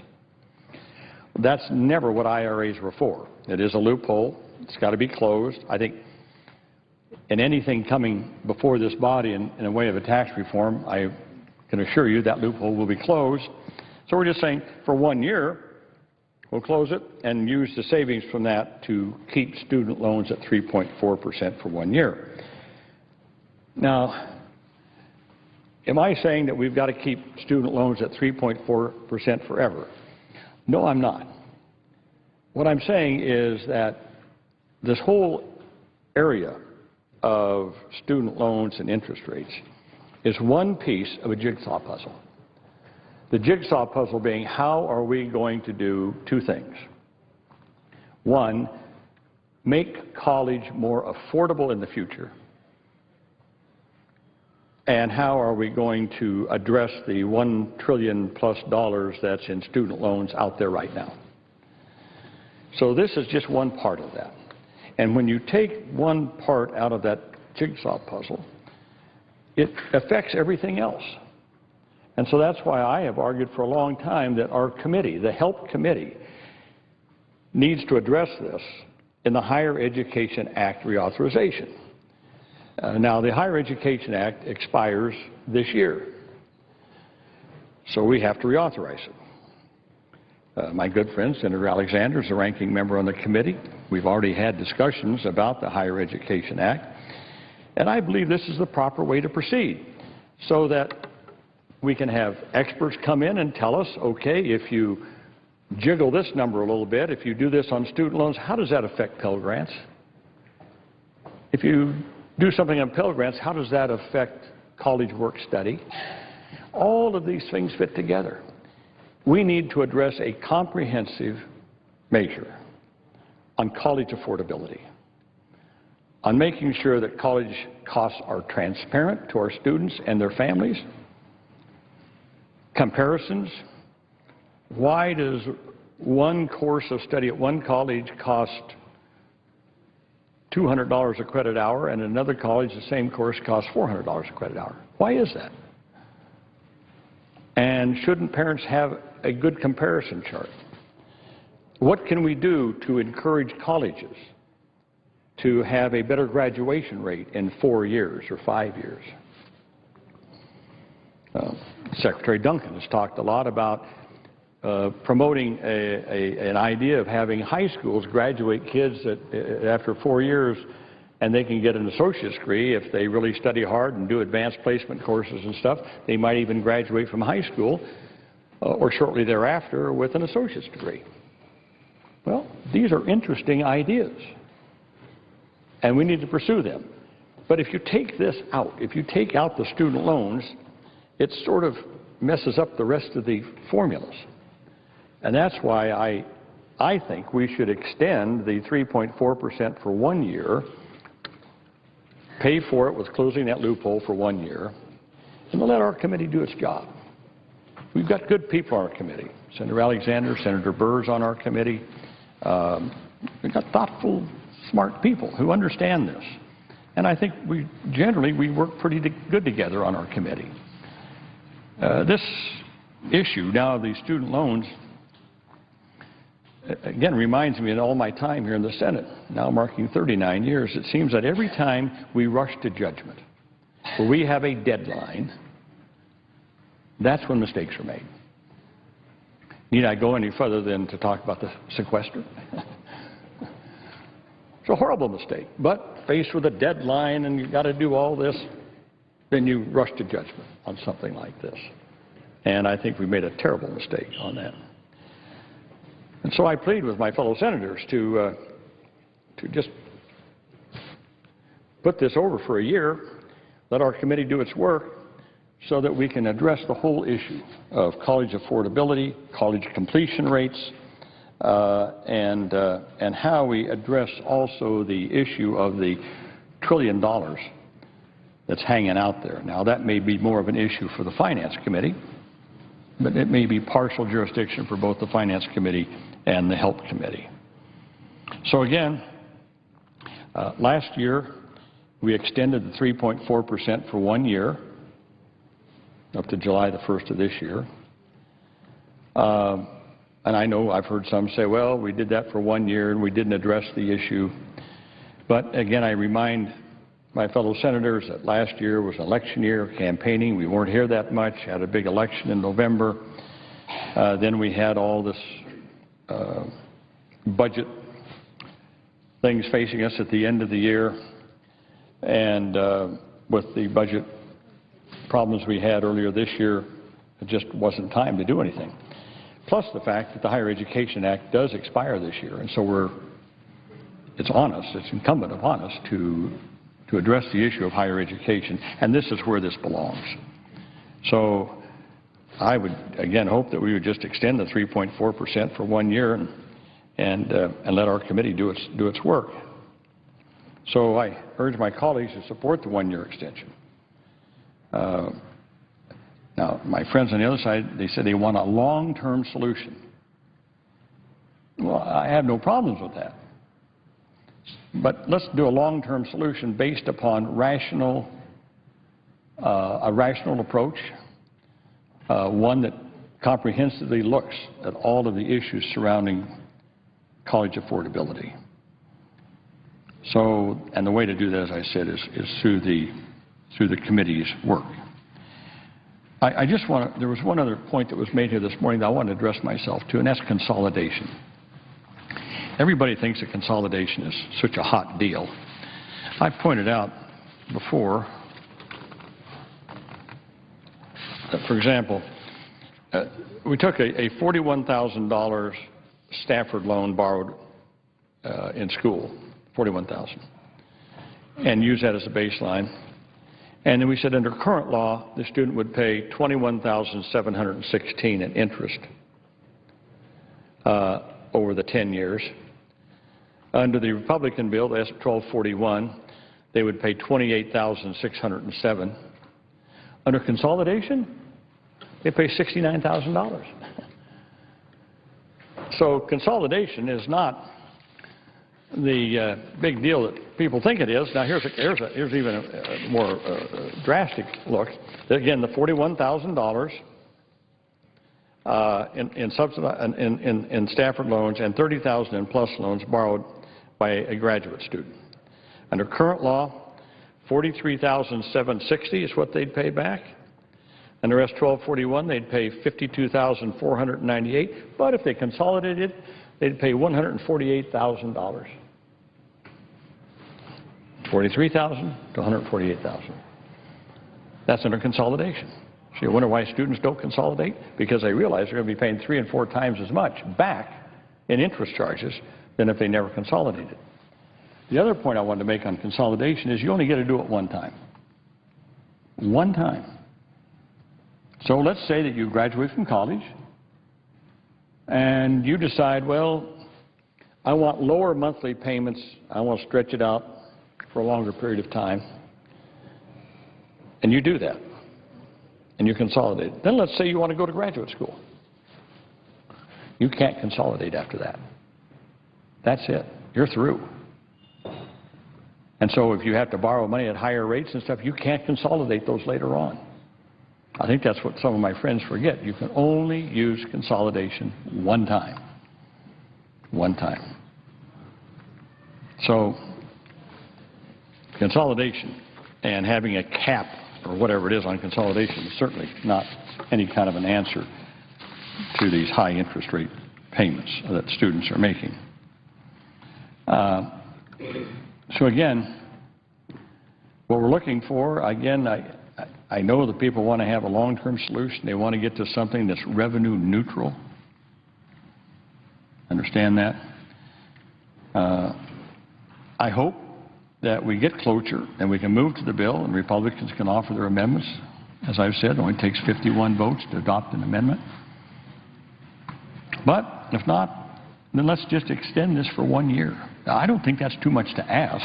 That's never what IRAs were for. It is a loophole. It's got to be closed. I think in anything coming before this body in a way of a tax reform, I can assure you that loophole will be closed. So we're just saying for 1 year, we'll close it and use the savings from that to keep student loans at 3.4% for 1 year. Now, am I saying that we've got to keep student loans at 3.4% forever? No, I'm not. What I'm saying is that this whole area of student loans and interest rates is one piece of a jigsaw puzzle. The jigsaw puzzle being, how are we going to do two things? One, make college more affordable in the future. And how are we going to address the $1 trillion+ that's in student loans out there right now? So this is just one part of that. And when you take one part out of that jigsaw puzzle, it affects everything else. And so that's why I have argued for a long time that our committee, the HELP committee, needs to address this in the Higher Education Act reauthorization. Now, the Higher Education Act expires this year, so we have to reauthorize it. My good friend, Senator Alexander, is the ranking member on the committee. We've already had discussions about the Higher Education Act, and I believe this is the proper way to proceed so that we can have experts come in and tell us, okay, if you jiggle this number a little bit, if you do this on student loans, how does that affect Pell Grants? If you do something on Pell Grants, how does that affect college work-study? All of these things fit together. We need to address a comprehensive measure on college affordability, on making sure that college costs are transparent to our students and their families. Comparisons. Why does one course of study at one college cost $200 a credit hour and another college the same course costs $400 a credit hour? Why is that? And shouldn't parents have a good comparison chart? What can we do to encourage colleges to have a better graduation rate in 4 years or 5 years? Secretary Duncan has talked a lot about promoting an idea of having high schools graduate kids after 4 years, and they can get an associate's degree if they really study hard and do advanced placement courses and stuff. They might even graduate from high school or shortly thereafter with an associate's degree. Well, these are interesting ideas, and we need to pursue them. But if you take this out, if you take out the student loans, it sort of messes up the rest of the formulas. And that's why I think we should extend the 3.4% for 1 year, pay for it with closing that loophole for 1 year, and let our committee do its job. We've got good people on our committee. Senator Alexander, Senator Burr's on our committee. We've got thoughtful, smart people who understand this. And I think we work pretty good together on our committee. This issue now of these student loans, again, reminds me of all my time here in the Senate, now marking 39 years. It seems that every time we rush to judgment, where we have a deadline, that's when mistakes are made. Need I go any further than to talk about the sequester? It's a horrible mistake, but faced with a deadline and you've got to do all this, then you rush to judgment on something like this. And I think we made a terrible mistake on that. And so I plead with my fellow senators to just put this over for a year, let our committee do its work, so that we can address the whole issue of college affordability, college completion rates, and how we address also the issue of the $1 trillion that's hanging out there. Now, that may be more of an issue for the Finance Committee, but it may be partial jurisdiction for both the Finance Committee and the Health Committee. So again, last year we extended the 3.4% for 1 year up to July the 1st of this year. And I know I've heard some say, well, we did that for 1 year and we didn't address the issue. But again, I remind my fellow senators that last year was an election year, campaigning. We weren't here that much, had a big election in November. Then we had all this budget things facing us at the end of the year. And with the budget problems we had earlier this year, it just wasn't time to do anything. Plus the fact that the Higher Education Act does expire this year. And so it's on us, it's incumbent upon us to address the issue of higher education, and this is where this belongs. So I would, again, hope that we would just extend the 3.4% for 1 year and let our committee do its work. So I urge my colleagues to support the 1 year extension. Now, my friends on the other side, they said they want a long-term solution. Well, I have no problems with that. But let's do a long-term solution based upon a rational approach, one that comprehensively looks at all of the issues surrounding college affordability. So, and the way to do that, as I said, is through the committee's work. I just want to, there was one other point that was made here this morning that I want to address myself to, and that's consolidation. Everybody thinks that consolidation is such a hot deal. I've pointed out before that, for example, we took a $41,000 Stafford loan borrowed in school, $41,000, and used that as a baseline. And then we said under current law, the student would pay $21,716 in interest over the 10 years. Under the Republican bill, S. 1241, they would pay $28,607. Under consolidation, they pay $69,000. So consolidation is not the big deal that people think it is. Now, here's even a more drastic look. Again, the $41,000 in Stafford loans and $30,000 in PLUS loans borrowed by a graduate student. Under current law, $43,760 is what they'd pay back. Under S. 1241, they'd pay $52,498. But if they consolidated, they'd pay $148,000. $43,000 to $148,000. That's under consolidation. So you wonder why students don't consolidate? Because they realize they're going to be paying 3 and 4 times as much back in interest charges than if they never consolidated. The other point I wanted to make on consolidation is you only get to do it one time. One time. So let's say that you graduate from college and you decide, well, I want lower monthly payments. I want to stretch it out for a longer period of time. And you do that. And you consolidate. Then let's say you want to go to graduate school. You can't consolidate after that. That's it. You're through. And so if you have to borrow money at higher rates and stuff, you can't consolidate those later on. I think that's what some of my friends forget. You can only use consolidation one time. One time. So consolidation and having a cap or whatever it is on consolidation is certainly not any kind of an answer to these high interest rate payments that students are making. So again, what we're looking for, again, I know that people want to have a long-term solution. They want to get to something that's revenue neutral. Understand that? I hope that we get cloture and we can move to the bill and Republicans can offer their amendments. As I've said, it only takes 51 votes to adopt an amendment. But if not, then let's just extend this for 1 year. Now, I don't think that's too much to ask,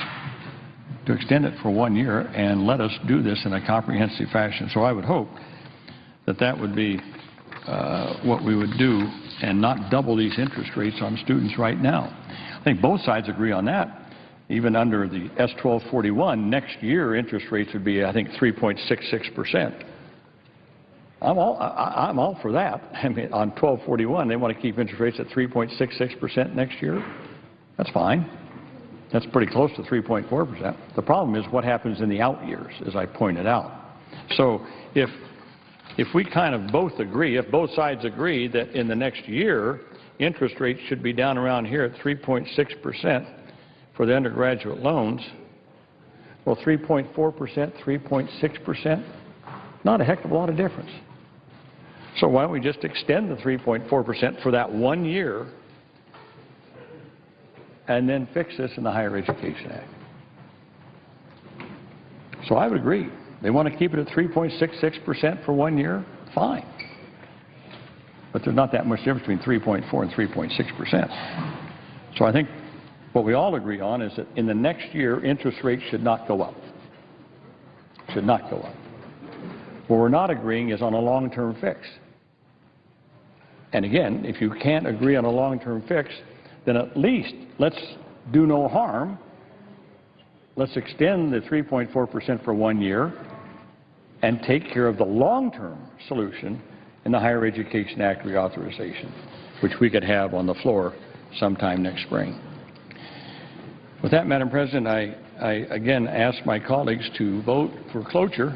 to extend it for 1 year and let us do this in a comprehensive fashion. So I would hope that that would be what we would do and not double these interest rates on students right now. I think both sides agree on that. Even under the S-1241, next year interest rates would be, I think, 3.66%. I'm all for that. I mean, on 1241, they want to keep interest rates at 3.66% next year. That's fine. That's pretty close to 3.4%. The problem is what happens in the out years, as I pointed out. So if we kind of both agree, if both sides agree that in the next year interest rates should be down around here at 3.6% for the undergraduate loans, well, 3.4%, 3.6%, not a heck of a lot of difference. So why don't we just extend the 3.4% for that 1 year and then fix this in the Higher Education Act? So I would agree. They want to keep it at 3.66% for 1 year, fine. But there's not that much difference between 3.4 and 3.6%. So I think what we all agree on is that in the next year, interest rates should not go up. Should not go up. What we're not agreeing is on a long-term fix. And again, if you can't agree on a long-term fix, then at least let's do no harm. Let's extend the 3.4% for 1 year and take care of the long-term solution in the Higher Education Act reauthorization, which we could have on the floor sometime next spring. With that, Madam President, I again ask my colleagues to vote for cloture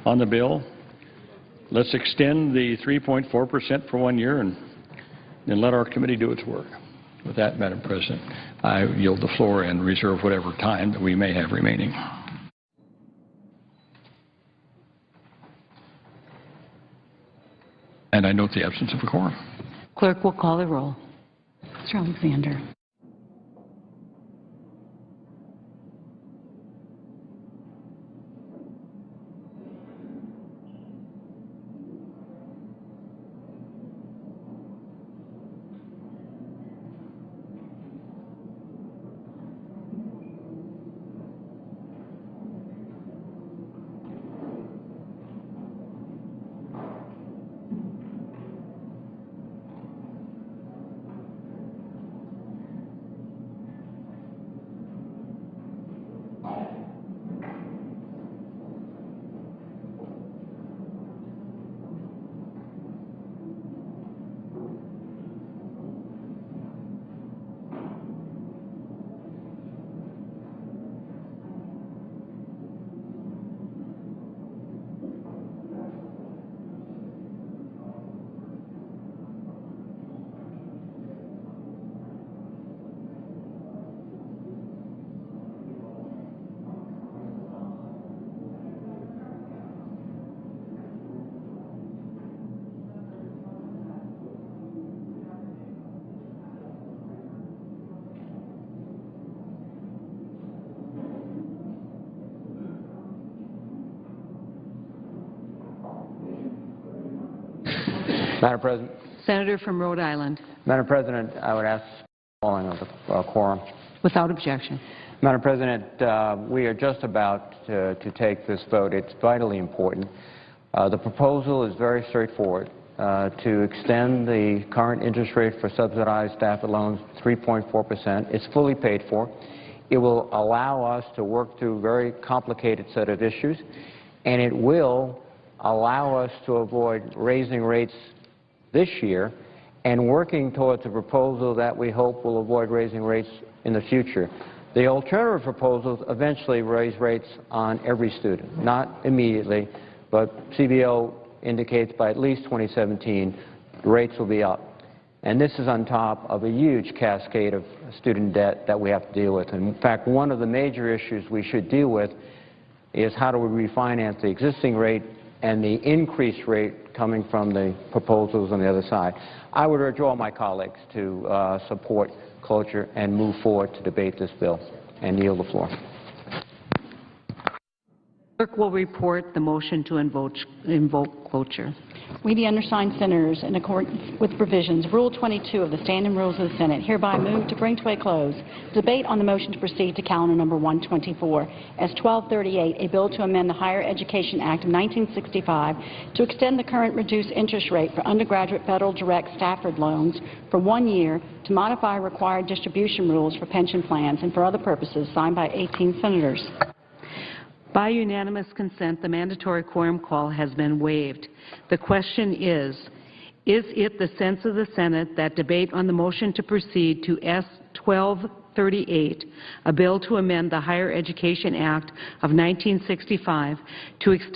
on the bill. Let's extend the 3.4% for 1 year and then let our committee do its work. With that, Madam President, I yield the floor and reserve whatever time that we may have remaining. And I note the absence of a quorum. Clerk will call the roll. Mr. Alexander. Madam President. Senator from Rhode Island. Madam President, I would ask the following of the quorum. Without objection. Madam President, we are just about to take this vote. It's vitally important. The proposal is very straightforward. To extend the current interest rate for subsidized Stafford loans 3.4%. It's fully paid for. It will allow us to work through a very complicated set of issues, and it will allow us to avoid raising rates this year and working towards a proposal that we hope will avoid raising rates in the future. The alternative proposals eventually raise rates on every student, not immediately, but CBO indicates by at least 2017 the rates will be up. And this is on top of a huge cascade of student debt that we have to deal with. And in fact, one of the major issues we should deal with is how do we refinance the existing rate and the increased rate coming from the proposals on the other side. I would urge all my colleagues to support cloture and move forward to debate this bill and yield the floor. Clerk will report the motion to invoke cloture. We, the undersigned senators, in accordance with provisions of Rule 22 of the Standing Rules of the Senate, hereby move to bring to a close debate on the motion to proceed to calendar number 124 as 1238, a bill to amend the Higher Education Act of 1965 to extend the current reduced interest rate for undergraduate federal direct Stafford loans for 1 year, to modify required distribution rules for pension plans and for other purposes, signed by 18 senators. By unanimous consent, the mandatory quorum call has been waived. The question is it the sense of the Senate that debate on the motion to proceed to S. 1238, a bill to amend the Higher Education Act of 1965 to extend